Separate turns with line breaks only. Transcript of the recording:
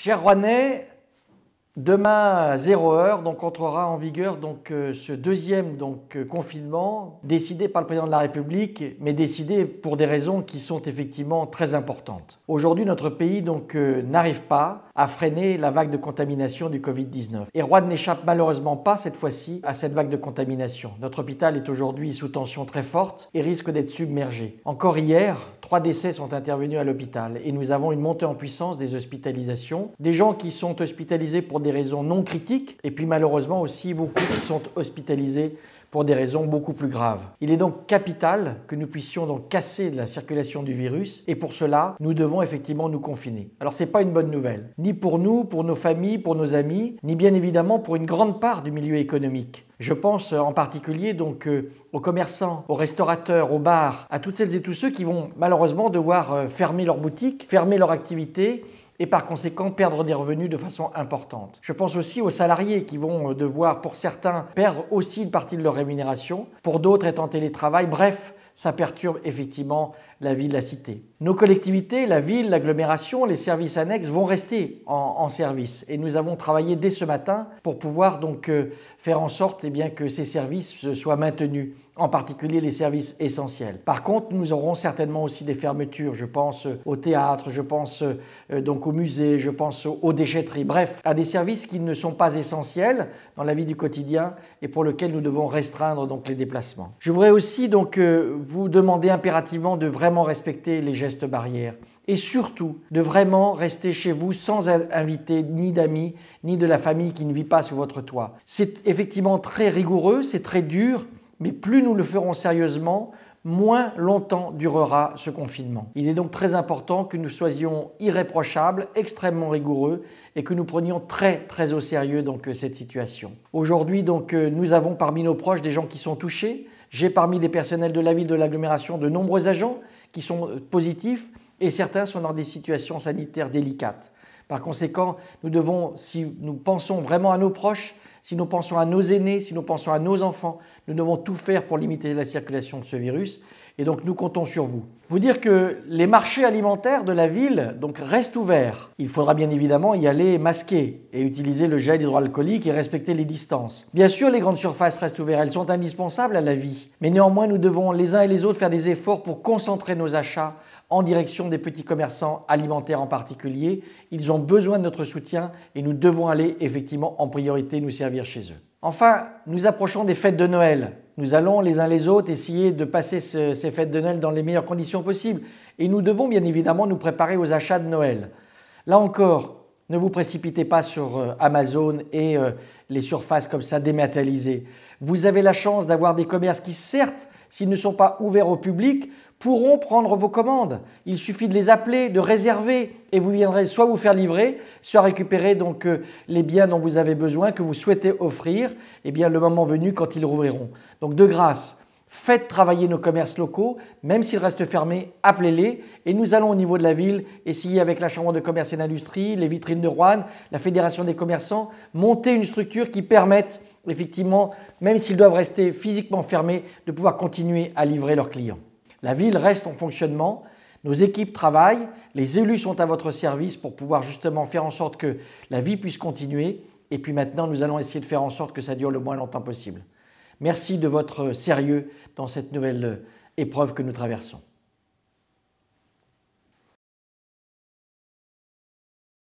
Chers Rouennais, demain à 0h, entrera en vigueur ce deuxième confinement décidé par le président de la République, mais décidé pour des raisons qui sont effectivement très importantes. Aujourd'hui, notre pays n'arrive pas à freiner la vague de contamination du Covid-19. Et Roanne n'échappe malheureusement pas cette fois-ci à cette vague de contamination. Notre hôpital est aujourd'hui sous tension très forte et risque d'être submergé. Encore hier, 3 décès sont intervenus à l'hôpital et nous avons une montée en puissance des hospitalisations, des gens qui sont hospitalisés pour des raisons non critiques et puis malheureusement aussi beaucoup qui sont hospitalisés pour des raisons beaucoup plus graves. Il est donc capital que nous puissions casser la circulation du virus et pour cela, nous devons effectivement nous confiner. Alors ce n'est pas une bonne nouvelle, ni pour nous, pour nos familles, pour nos amis, ni bien évidemment pour une grande part du milieu économique. Je pense en particulier aux commerçants, aux restaurateurs, aux bars, à toutes celles et tous ceux qui vont malheureusement devoir fermer leurs boutiques, fermer leur activité et par conséquent perdre des revenus de façon importante. Je pense aussi aux salariés qui vont devoir, pour certains, perdre aussi une partie de leur rémunération, pour d'autres être en télétravail. Bref, ça perturbe effectivement la vie de la cité. Nos collectivités, la ville, l'agglomération, les services annexes vont rester en service et nous avons travaillé dès ce matin pour pouvoir faire en sorte que ces services soient maintenus, en particulier les services essentiels. Par contre, nous aurons certainement aussi des fermetures. Je pense au théâtre, je pense au musée, je pense aux déchetteries, bref, à des services qui ne sont pas essentiels dans la vie du quotidien et pour lesquels nous devons restreindre les déplacements. Je voudrais aussi vous demander impérativement de vraiment respecter les gestes barrières et surtout de vraiment rester chez vous sans inviter ni d'amis ni de la famille qui ne vit pas sous votre toit. C'est effectivement très rigoureux, c'est très dur, mais plus nous le ferons sérieusement, moins longtemps durera ce confinement. Il est donc très important que nous soyons irréprochables, extrêmement rigoureux et que nous prenions très au sérieux cette situation. Aujourd'hui nous avons parmi nos proches des gens qui sont touchés. J'ai parmi les personnels de la ville, de l'agglomération, de nombreux agents qui sont positifs et certains sont dans des situations sanitaires délicates. Par conséquent, si nous pensons vraiment à nos proches, si nous pensons à nos aînés, si nous pensons à nos enfants, nous devons tout faire pour limiter la circulation de ce virus et donc nous comptons sur vous. Vous dire que les marchés alimentaires de la ville restent ouverts. Il faudra bien évidemment y aller masqué et utiliser le gel hydroalcoolique et respecter les distances. Bien sûr, les grandes surfaces restent ouvertes, elles sont indispensables à la vie. Mais néanmoins, nous devons les uns et les autres faire des efforts pour concentrer nos achats en direction des petits commerçants alimentaires en particulier. Ils ont besoin de notre soutien et nous devons aller effectivement en priorité nous servir chez eux. Enfin, nous approchons des fêtes de Noël. Nous allons les uns les autres essayer de passer ces fêtes de Noël dans les meilleures conditions possibles. Et nous devons bien évidemment nous préparer aux achats de Noël. Là encore, ne vous précipitez pas sur Amazon et les surfaces comme ça dématérialisées. Vous avez la chance d'avoir des commerces qui, certes, s'ils ne sont pas ouverts au public, pourront prendre vos commandes. Il suffit de les appeler, de réserver et vous viendrez soit vous faire livrer, soit récupérer les biens dont vous avez besoin, que vous souhaitez offrir, le moment venu quand ils rouvriront. Donc de grâce, faites travailler nos commerces locaux, même s'ils restent fermés, appelez-les et nous allons au niveau de la ville essayer avec la Chambre de commerce et d'industrie, les vitrines de Roanne, la Fédération des commerçants, monter une structure qui permette effectivement, même s'ils doivent rester physiquement fermés, de pouvoir continuer à livrer leurs clients. La ville reste en fonctionnement, nos équipes travaillent, les élus sont à votre service pour pouvoir justement faire en sorte que la vie puisse continuer et puis maintenant nous allons essayer de faire en sorte que ça dure le moins longtemps possible. Merci de votre sérieux dans cette nouvelle épreuve que nous traversons.